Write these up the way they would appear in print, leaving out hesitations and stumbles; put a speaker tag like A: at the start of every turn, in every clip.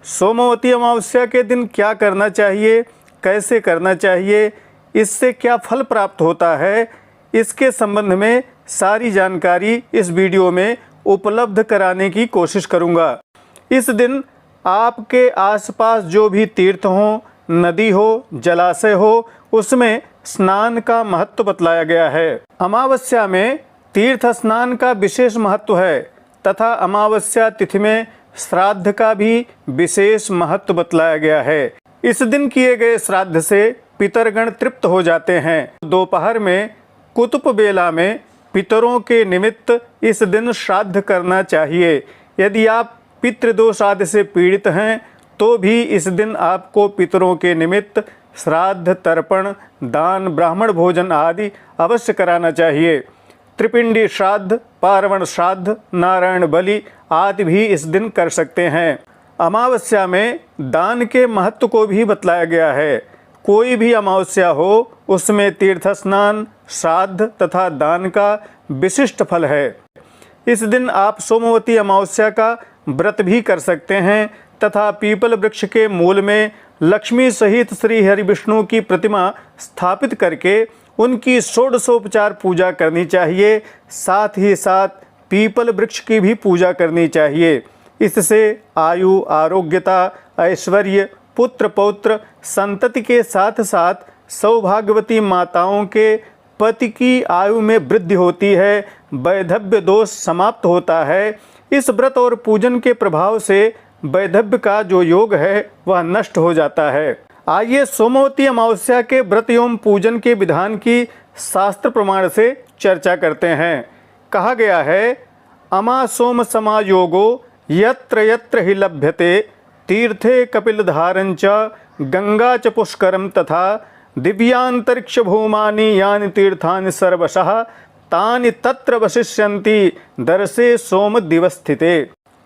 A: सोमवती अमावस्या के दिन क्या करना चाहिए, कैसे करना चाहिए, इससे क्या फल प्राप्त होता है, इसके संबंध में सारी जानकारी इस वीडियो में उपलब्ध कराने की कोशिश करूंगा। इस दिन आपके आसपास जो भी तीर्थ हो, नदी हो, जलाशय हो, उसमें स्नान का महत्व बतलाया गया है। अमावस्या में तीर्थ स्नान का विशेष महत्व है तथा अमावस्या तिथि में श्राद्ध का भी विशेष महत्व बतलाया गया है। इस दिन किए गए श्राद्ध से पितरगण तृप्त हो जाते हैं। दोपहर में कुतुब बेला में पितरों के निमित्त इस दिन श्राद्ध करना चाहिए। यदि आप पितृदोष आदि से पीड़ित हैं तो भी इस दिन आपको पितरों के निमित्त श्राद्ध, तर्पण, दान, ब्राह्मण भोजन आदि अवश्य कराना चाहिए। त्रिपिंडी श्राद्ध, पार्वण श्राद्ध, नारायण बलि आदि भी इस दिन कर सकते हैं। अमावस्या में दान के महत्व को भी बतलाया गया है। कोई भी अमावस्या हो उसमें तीर्थ स्नान, श्राद्ध तथा दान का विशिष्ट फल है। इस दिन आप सोमवती अमावस्या का व्रत भी कर सकते हैं तथा पीपल वृक्ष के मूल में लक्ष्मी सहित श्री हरि विष्णु की प्रतिमा स्थापित करके उनकी षोडशोपचार पूजा करनी चाहिए। साथ ही साथ पीपल वृक्ष की भी पूजा करनी चाहिए। इससे आयु, आरोग्यता, ऐश्वर्य, पुत्र पौत्र संतति के साथ साथ सौभाग्यवती माताओं के पति की आयु में वृद्धि होती है, वैधव्य दोष समाप्त होता है। इस व्रत और पूजन के प्रभाव से वैधव्य का जो योग है वह नष्ट हो जाता है। आइए सोमवती अमावस्या के व्रत एवं पूजन के विधान की शास्त्र प्रमाण से चर्चा करते हैं। कहा गया है, अमा सोम समायोगो यत्र यत्र हि लभ्यते तीर्थे कपिलधारं च गंगा च पुष्करम तथा दिव्यांतरिक्ष भूमानि यानि तीर्थानि सर्वशः तानि तत्र वशिष्यन्ति दर्शे सोम दिवस्थिते।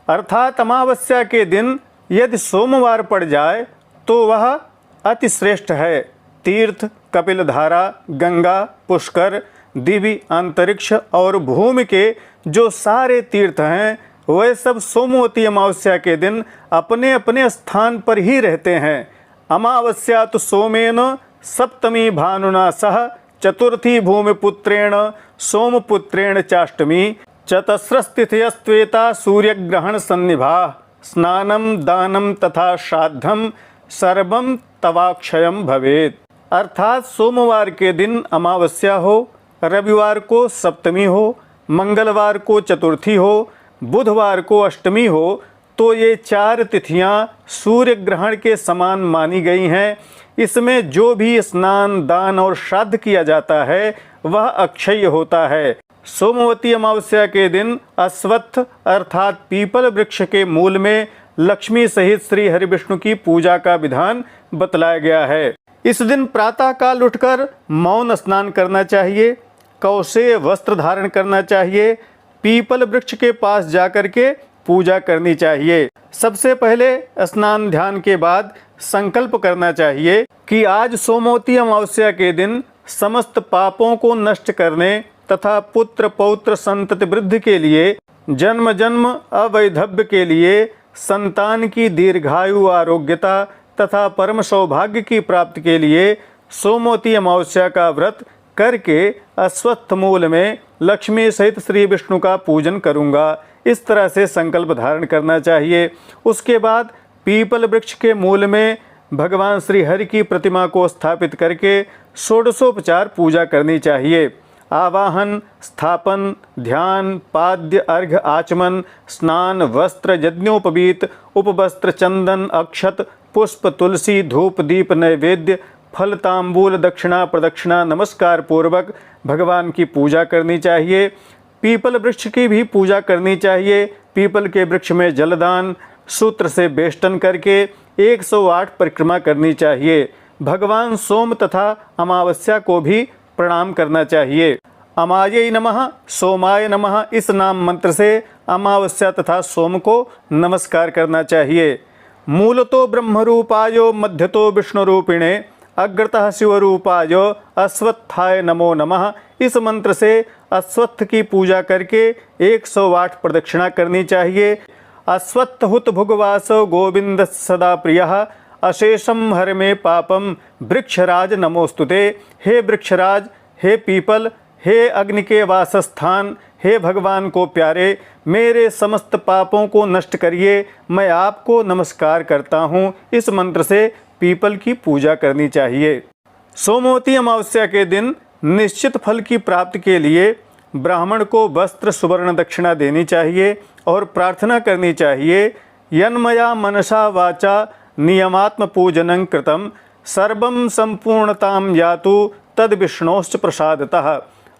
A: अर्थात अमावस्या के दिन यदि सोमवार पड़ जाए तो वह अति श्रेष्ठ है। तीर्थ, कपिलधारा, गंगा, पुष्कर, दिव्य, अंतरिक्ष और भूमि के जो सारे तीर्थ हैं वे सब सोमवती अमावस्या के दिन अपने अपने स्थान पर ही रहते हैं। अमावस्या तो सोमेन सप्तमी भानुना सह चतुर्थी भूमिपुत्रेण सोमपुत्रेण चाष्टमी चतस्रस्तिथयस्त्वेता सूर्यग्रहण सन्निभा स्नानम दानम तथा श्राद्धम सर्वम तवाक्षयम भवेत्। अर्थात सोमवार के दिन अमावस्या हो, रविवार को सप्तमी हो, मंगलवार को चतुर्थी हो, बुधवार को अष्टमी हो, तो ये 4 तिथियां सूर्य ग्रहण के समान मानी गई हैं। इसमें जो भी स्नान, दान और श्राद्ध किया जाता है वह अक्षय होता है। सोमवती अमावस्या के दिन अश्वत्थ अर्थात पीपल वृक्ष के मूल में लक्ष्मी सहित श्री हरि विष्णु की पूजा का विधान बतलाया गया है। इस दिन प्रातः काल उठकर मौन स्नान करना चाहिए, कौशेय वस्त्र धारण करना चाहिए, पीपल वृक्ष के पास जाकर के पूजा करनी चाहिए। सबसे पहले स्नान ध्यान के बाद संकल्प करना चाहिए कि आज सोमवती अमावस्या के दिन समस्त पापों को नष्ट करने तथा पुत्र पौत्र संतति वृद्धि के लिए, जन्म जन्म अवैधव्य के लिए, संतान की दीर्घायु, आरोग्यता तथा परम सौभाग्य की प्राप्ति के लिए सोमवती अमावस्या का व्रत करके अश्वत्थ मूल में लक्ष्मी सहित श्री विष्णु का पूजन करूंगा। इस तरह से संकल्प धारण करना चाहिए। उसके बाद पीपल वृक्ष के मूल में भगवान श्री हरि की प्रतिमा को स्थापित करके षोडशोपचार पूजा करनी चाहिए। आवाहन, स्थापन, ध्यान, पाद्य, अर्घ्य, आचमन, स्नान, वस्त्र, यज्ञोपवीत, उपवस्त्र, चंदन, अक्षत, पुष्प, तुलसी, धूप, दीप, नैवेद्य, फल, तांबूल, दक्षिणा, प्रदक्षिणा, नमस्कार पूर्वक भगवान की पूजा करनी चाहिए। पीपल वृक्ष की भी पूजा करनी चाहिए। पीपल के वृक्ष में जलदान, सूत्र से बेष्टन करके 108 परिक्रमा करनी चाहिए। भगवान सोम तथा अमावस्या को भी प्रणाम करना चाहिए। अमायै नमः, सोमाय नमः इस नाम मंत्र से अमावस्या तथा सोम को नमस्कार करना चाहिए। मूलतो ब्रह्मरूपायो मध्यतो विष्णुरूपिणे अग्रतः शिवरूपाय अश्वत्थाय नमो नमः इस मंत्र से अश्वत्थ की पूजा करके 108 प्रदक्षिणा करनी चाहिए। अश्वत्थहुत भुगवासो गोविंद सदा प्रियः अशेषम हर में पापम वृक्षराज नमोस्तुते। हे वृक्षराज, हे पीपल, हे अग्नि के वासस्थान, हे भगवान को प्यारे, मेरे समस्त पापों को नष्ट करिए, मैं आपको नमस्कार करता हूँ। इस मंत्र से पीपल की पूजा करनी चाहिए। सोमवती अमावस्या के दिन निश्चित फल की प्राप्ति के लिए ब्राह्मण को वस्त्र सुवर्ण दक्षिणा देनी चाहिए और प्रार्थना करनी चाहिए, यन्मया मनसा वाचा नियमात्म पूजनं कृतं सर्वं संपूर्णतां यातु तद विष्णोश्च प्रसादतः।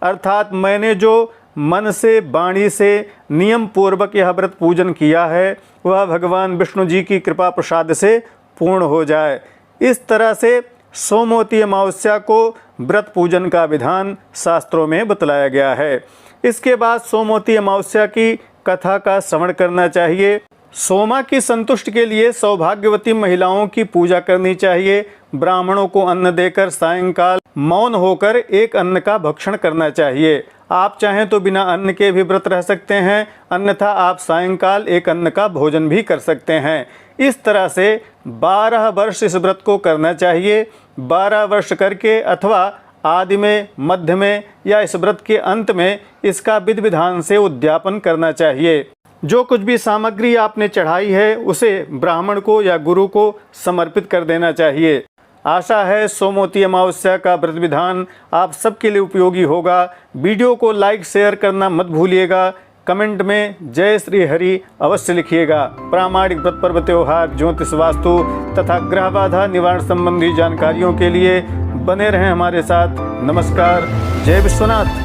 A: अर्थात मैंने जो मन से वाणी से नियम पूर्वक यह व्रत पूजन किया है वह भगवान विष्णु जी की कृपा प्रसाद से पूर्ण हो जाए। इस तरह से सोमवती अमावस्या को व्रत पूजन का विधान शास्त्रों में बतलाया गया है। इसके बाद सोमवती अमावस्या की कथा का श्रवण करना चाहिए। सोमा की संतुष्टि के लिए सौभाग्यवती महिलाओं की पूजा करनी चाहिए। ब्राह्मणों को अन्न देकर सायंकाल मौन होकर एक अन्न का भक्षण करना चाहिए। आप चाहें तो बिना अन्न के भी व्रत रह सकते हैं, अन्यथा आप सायंकाल एक अन्न का भोजन भी कर सकते हैं। इस तरह से 12 वर्ष इस व्रत को करना चाहिए। 12 वर्ष करके अथवा आदि में, मध्य में या इस व्रत के अंत में इसका विधि विधान से उद्यापन करना चाहिए। जो कुछ भी सामग्री आपने चढ़ाई है उसे ब्राह्मण को या गुरु को समर्पित कर देना चाहिए। आशा है सोमवती अमावस्या का व्रत विधान आप सबके लिए उपयोगी होगा। वीडियो को लाइक शेयर करना मत भूलिएगा। कमेंट में जय श्री हरि अवश्य लिखिएगा। प्रामाणिक व्रत पर्व त्योहार, ज्योतिष, वास्तु तथा ग्रह बाधा निवारण संबंधी जानकारियों के लिए बने रहें हमारे साथ। नमस्कार। जय विश्वनाथ।